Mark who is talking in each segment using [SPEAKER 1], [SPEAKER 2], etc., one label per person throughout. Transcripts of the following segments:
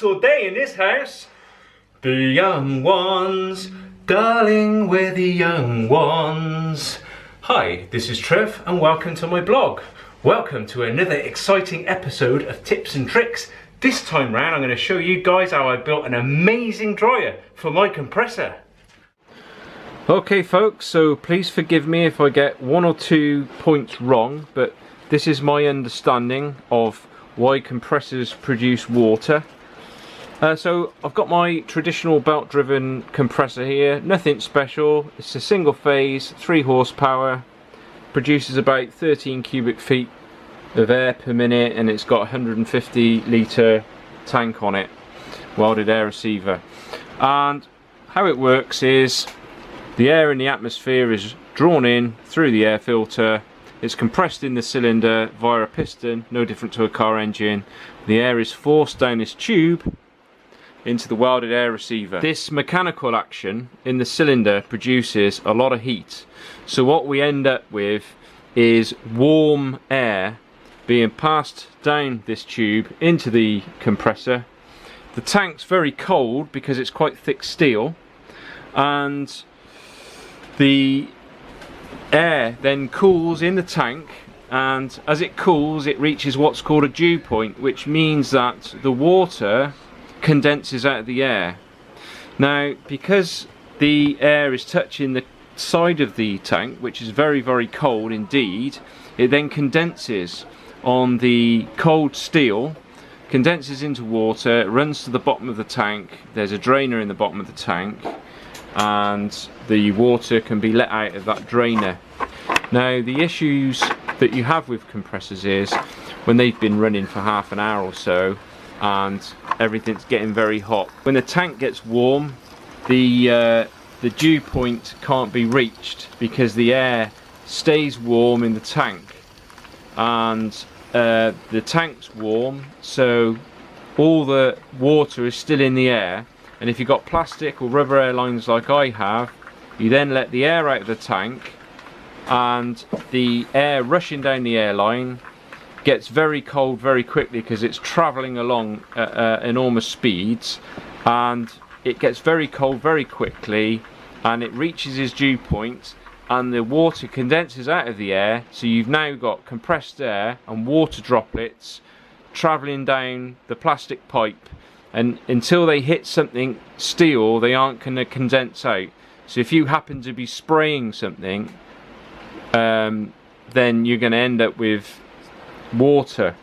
[SPEAKER 1] nights or day in this house. The young ones, darling, we're the young ones. Hi, this is Trev and welcome to my blog. Welcome to another exciting episode of Tips and Tricks. This time round I'm going to show you guys how I built an amazing dryer for my compressor. Okay folks, so please forgive me if I get one or two points wrong, but this is my understanding of why compressors produce water. So I've got my traditional belt driven compressor here, nothing special. It's a single phase, 3 horsepower, produces about 13 cubic feet of air per minute, and it's got a 150 litre tank on it, welded air receiver. And how it works is the air in the atmosphere is drawn in through the air filter. It's compressed in the cylinder via a piston, no different to a car engine. The air is forced down this tube into the welded air receiver. This mechanical action in the cylinder produces a lot of heat. So what we end up with is warm air being passed down this tube into the compressor. The tank's very cold because it's quite thick steel, and the air then cools in the tank, and as it cools it reaches what's called a dew point, which means that the water condenses out of the air. Now, because the air is touching the side of the tank, which is very cold indeed, it then condenses on the cold steel, condenses into water, runs to the bottom of the tank. There's a drainer in the bottom of the tank, and the water can be let out of that drainer. Now, the issues that you have with compressors is when they've been running for half an hour or so and everything's getting very hot. When the tank gets warm, the dew point can't be reached because the air stays warm in the tank, and the tank's warm, so all the water is still in the air. And if you've got plastic or rubber airlines like I have, you then let the air out of the tank, and the air rushing down the airline gets very cold very quickly because it's travelling along at enormous speeds, and it gets very cold very quickly, and it reaches its dew point and the water condenses out of the air. So you've now got compressed air and water droplets travelling down the plastic pipe, and until they hit something steel they aren't going to condense out. So if you happen to be spraying something, then you're going to end up with water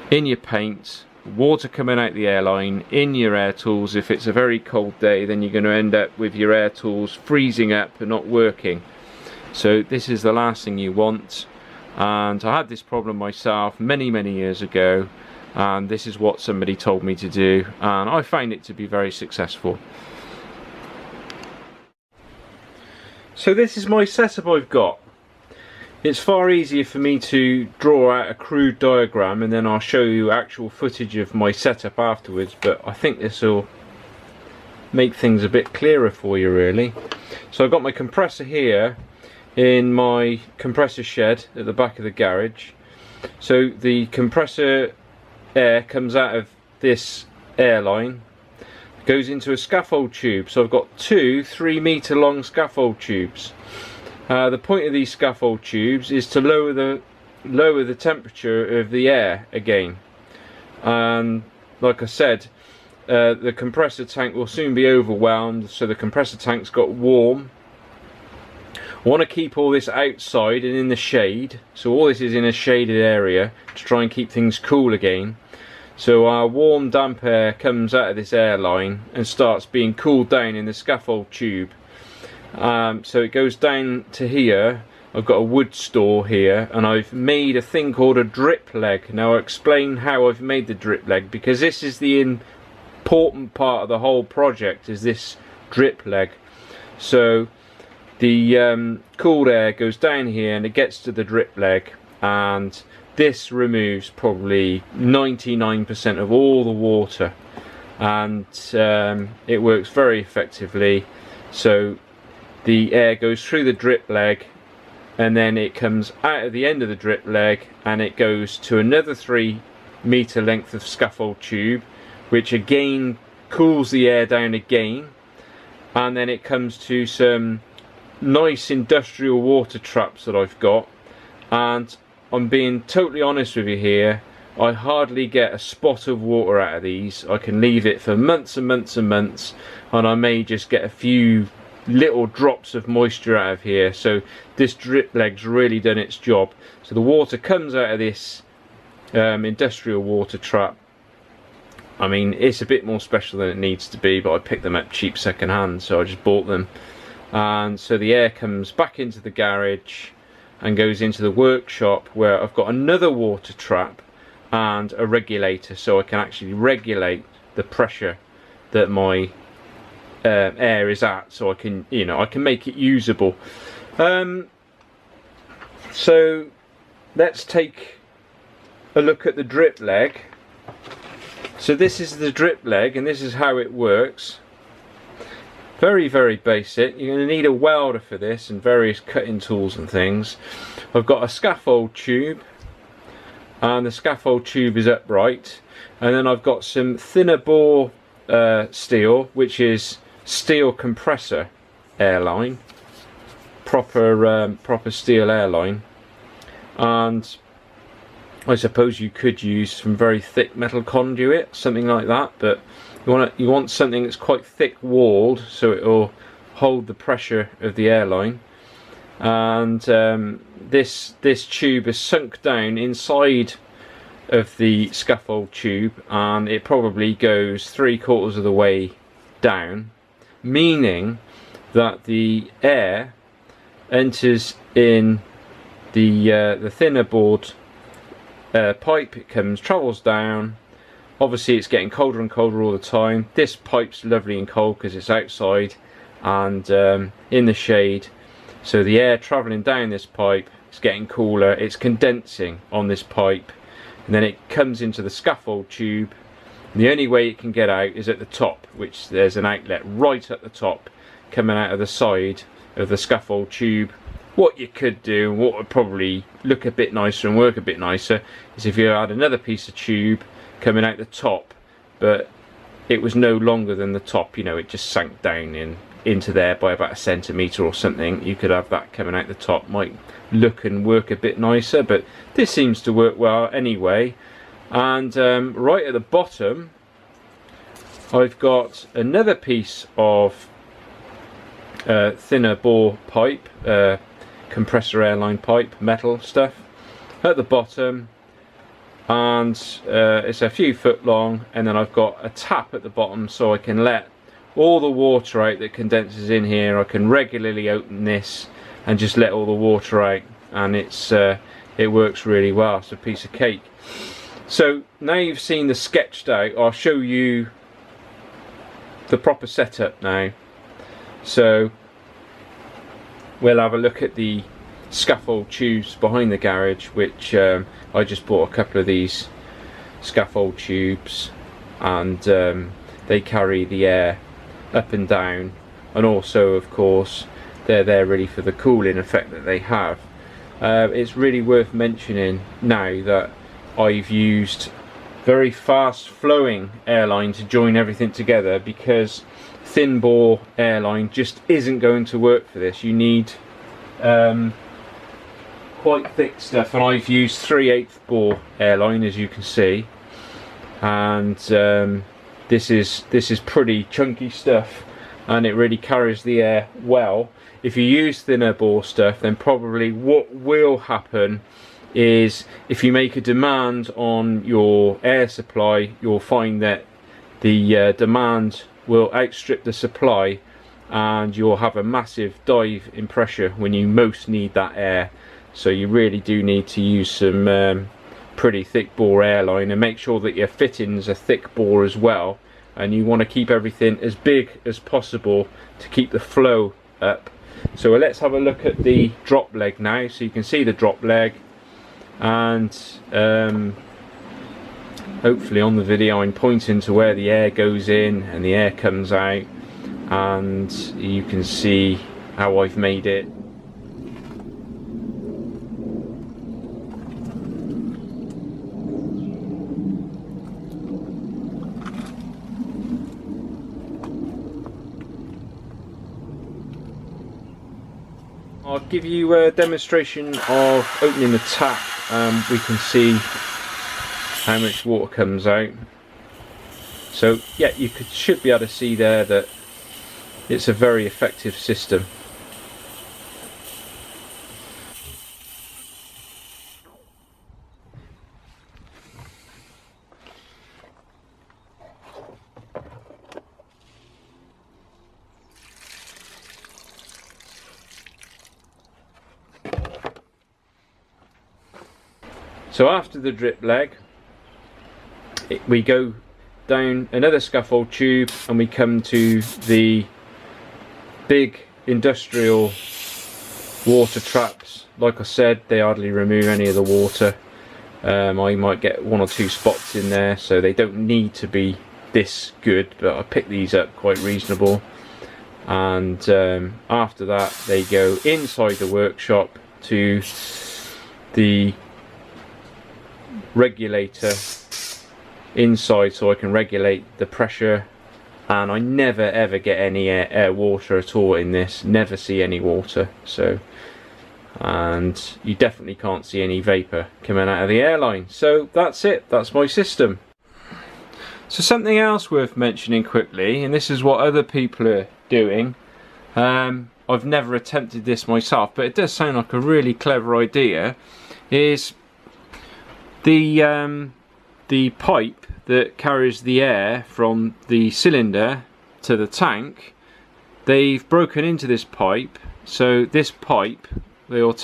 [SPEAKER 1] in your paint, water coming out the airline, in your air tools. If it's a very cold day, then you're going to end up with your air tools freezing up and not working. So this is the last thing you want, and I had this problem myself many years ago, and this is what somebody told me to do, and I found it to be very successful. So this is my setup I've got. It's far easier for me to draw out a crude diagram and then I'll show you actual footage of my setup afterwards, but I think this will make things a bit clearer for you really. So I've got my compressor here in my compressor shed at the back of the garage. So the compressor air comes out of this airline, goes into a scaffold tube. So I've got 2 3-meter long scaffold tubes. The point of these scaffold tubes is to lower the temperature of the air again. And like I said, the compressor tank will soon be overwhelmed, so the compressor tank's got warm. I want to keep all this outside and in the shade, so all this is in a shaded area to try and keep things cool again. So our warm damp air comes out of this airline and starts being cooled down in the scaffold tube. So it goes down to here. I've got a wood store here, and I've made a thing called a drip leg. Now I'll explain how I've made the drip leg, because this is the important part of the whole project, is this drip leg. So the cooled air goes down here and it gets to the drip leg, and this removes probably 99% of all the water, and it works very effectively. So the air goes through the drip leg, and then it comes out of the end of the drip leg and it goes to another 3-meter length of scaffold tube, which again cools the air down again, and then it comes to some nice industrial water traps that I've got. And I'm being totally honest with you here, I hardly get a spot of water out of these. I can leave it for months and months and months, and I may just get a few little drops of moisture out of here. So this drip leg's really done its job. So the water comes out of this industrial water trap. I mean, it's a bit more special than it needs to be, but I picked them up cheap second hand, so I just bought them. And so the air comes back into the garage and goes into the workshop, where I've got another water trap and a regulator, so I can actually regulate the pressure that my air is at, so I can, you know, I can make it usable. So let's take a look at the drip leg. So this is the drip leg, and this is how it works. Very, very basic. You're going to need a welder for this and various cutting tools and things. I've got a scaffold tube, and the scaffold tube is upright, and then I've got some thinner bore steel, which is steel compressor airline, proper steel airline. And I suppose you could use some very thick metal conduit, something like that, but you want something that's quite thick walled, so it will hold the pressure of the airline. And this tube is sunk down inside of the scaffold tube, and it probably goes 3/4 of the way down, meaning that the air enters in the thinner bored pipe. It travels down. Obviously it's getting colder and colder all the time. This pipe's lovely and cold because it's outside and in the shade, so the air travelling down this pipe is getting cooler. It's condensing on this pipe, and then it comes into the scaffold tube, and the only way it can get out is at the top, which there's an outlet right at the top coming out of the side of the scaffold tube. What you could do, what would probably look a bit nicer and work a bit nicer, is if you had another piece of tube coming out the top, but it was no longer than the top, you know, it just sank down into there by about 1 centimetre or something. You could have that coming out the top. Might look and work a bit nicer, but this seems to work well anyway. And right at the bottom I've got another piece of thinner bore pipe, compressor airline pipe, metal stuff at the bottom, and it's a few foot long, and then I've got a tap at the bottom so I can let all the water out that condenses in here. I can regularly open this and just let all the water out, and it works really well. It's a piece of cake. So now you've seen the sketched out, I'll show you the proper setup now. So we'll have a look at the scaffold tubes behind the garage, which I just bought a couple of these scaffold tubes, and they carry the air up and down, and also of course they're there really for the cooling effect that they have. It's really worth mentioning now that I've used very fast flowing airline to join everything together, because thin bore airline just isn't going to work for this. You need quite thick stuff, and I've used 3/8 bore airline, as you can see, and this is pretty chunky stuff, and it really carries the air well. If you use thinner bore stuff, then probably what will happen is, if you make a demand on your air supply, you'll find that the demand will outstrip the supply, and you'll have a massive dive in pressure when you most need that air. So you really do need to use some pretty thick bore airline, and make sure that your fittings are thick bore as well, and you want to keep everything as big as possible to keep the flow up. So let's have a look at the drop leg now. So you can see the drop leg, and hopefully on the video I'm pointing to where the air goes in and the air comes out, and you can see how I've made it. I'll give you a demonstration of opening the tap. We can see how much water comes out. So yeah, you should be able to see there that it's a very effective system. So after the drip leg, we go down another scaffold tube and we come to the big industrial water traps. Like I said, they hardly remove any of the water. I might get 1 or 2 spots in there, so they don't need to be this good, but I picked these up quite reasonable. And after that they go inside the workshop to the regulator inside, so I can regulate the pressure. And I never ever get any air water at all in this, never see any water. So, and you definitely can't see any vapor coming out of the airline. So that's it, that's my system. So something else worth mentioning quickly, and this is what other people are doing. I've never attempted this myself, but it does sound like a really clever idea, is the pipe that carries the air from the cylinder to the tank. They've broken into this pipe, so this pipe, they'll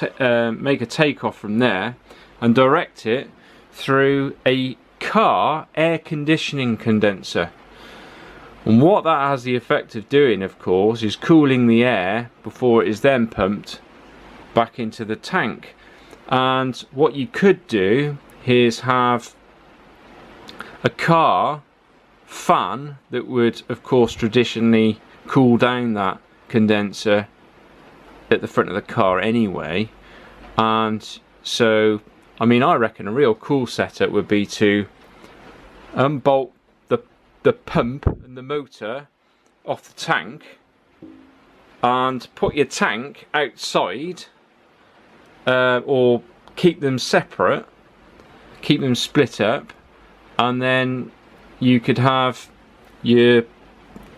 [SPEAKER 1] make a takeoff from there and direct it through a car air conditioning condenser. And what that has the effect of doing, of course, is cooling the air before it is then pumped back into the tank. And what you could do is have a car fan that would, of course, traditionally cool down that condenser at the front of the car anyway. And so, I mean, I reckon a real cool setup would be to unbolt the pump and the motor off the tank and put your tank outside, or keep them separate, keep them split up, and then you could have your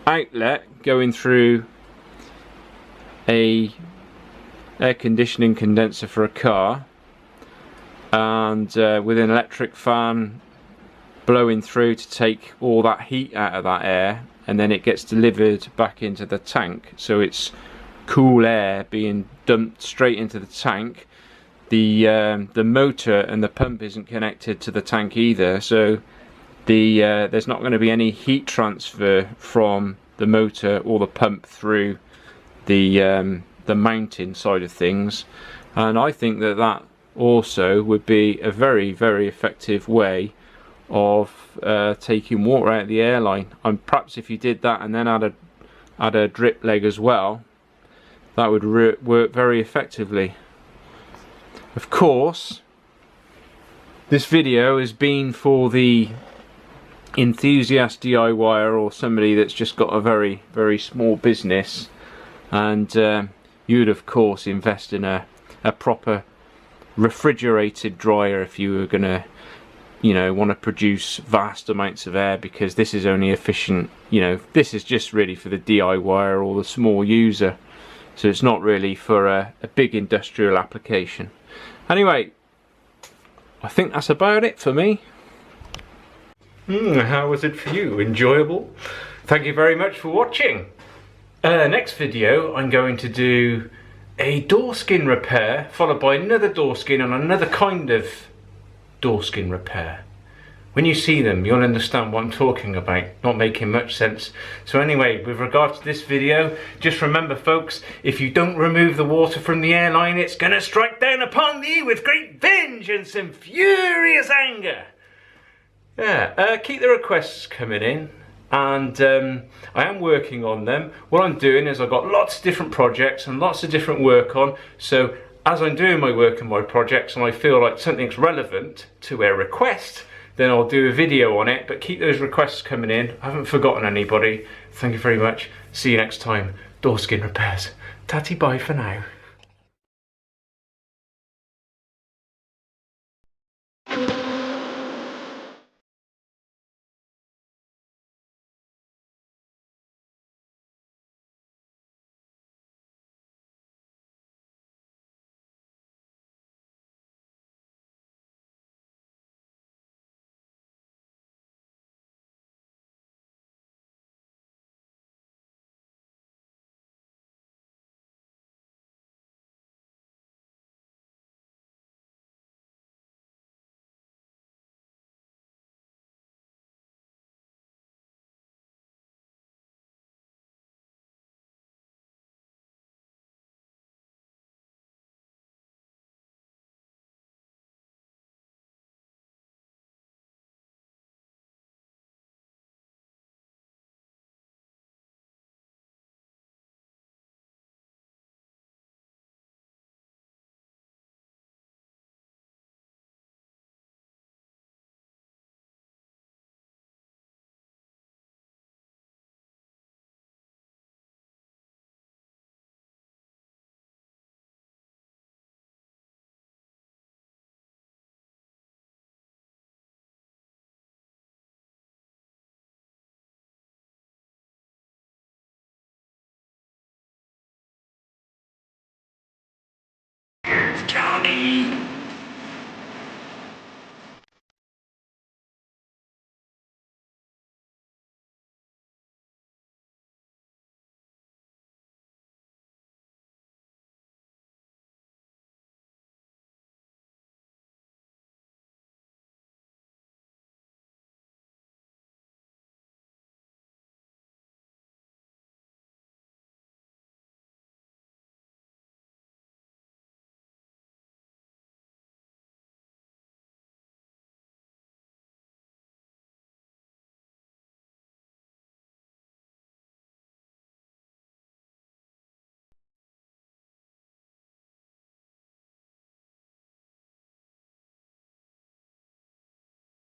[SPEAKER 1] outlet going through a air conditioning condenser for a car, and with an electric fan blowing through to take all that heat out of that air, and then it gets delivered back into the tank. So it's cool air being dumped straight into the tank. The motor and the pump isn't connected to the tank either, so there's not going to be any heat transfer from the motor or the pump through the mounting side of things. And I think that that also would be a very, very effective way of taking water out of the airline. And perhaps if you did that and then add a drip leg as well, that would work very effectively. Of course, this video has been for the enthusiast DIYer, or somebody that's just got a very, very small business, and you'd of course invest in a proper refrigerated dryer if you were gonna, you know, want to produce vast amounts of air, because this is only efficient, you know, this is just really for the DIYer or the small user, so it's not really for a big industrial application. Anyway, I think that's about it for me. How was it for you? Enjoyable? Thank you very much for watching. Next video I'm going to do a door skin repair, followed by another door skin and another kind of door skin repair. When you see them, you'll understand what I'm talking about. Not making much sense. So anyway, with regard to this video, just remember folks, if you don't remove the water from the airline, it's gonna strike down upon thee with great vengeance and furious anger. Yeah, keep the requests coming in, and I am working on them. What I'm doing is I've got lots of different projects and lots of different work on, so as I'm doing my work and my projects and I feel like something's relevant to a request, then I'll do a video on it. But keep those requests coming in. I haven't forgotten anybody. Thank you very much. See you next time. Door skin repairs. Tatty bye for now.